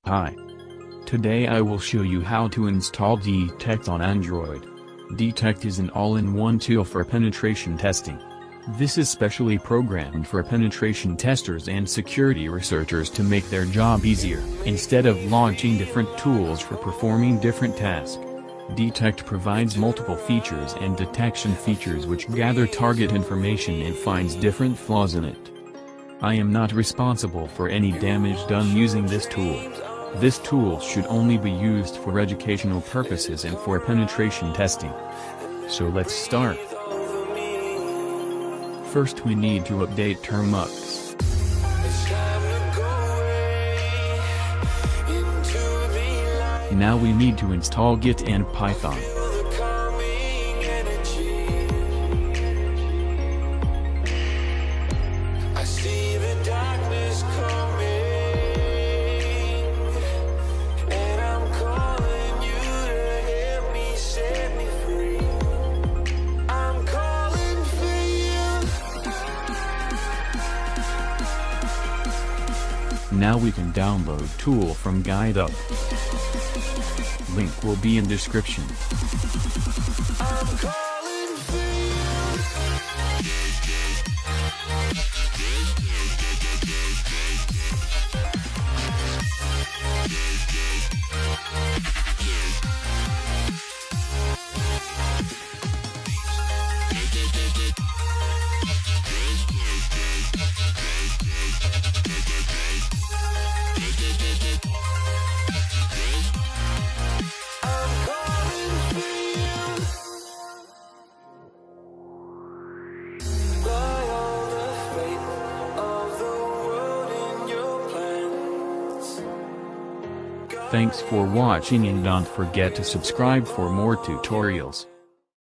Hi. Today I will show you how to install TECT on Android. TECT is an all-in-one tool for penetration testing. This is specially programmed for penetration testers and security researchers to make their job easier. Instead of launching different tools for performing different tasks, TECT provides multiple features and detection features which gather target information and finds different flaws in it. I am not responsible for any damage done using this tool. This tool should only be used for educational purposes and for penetration testing. So let's start. First we need to update Termux. Now we need to install Git and Python. Now we can download tool from Guide Up. Link will be in description. Thanks for watching and don't forget to subscribe for more tutorials.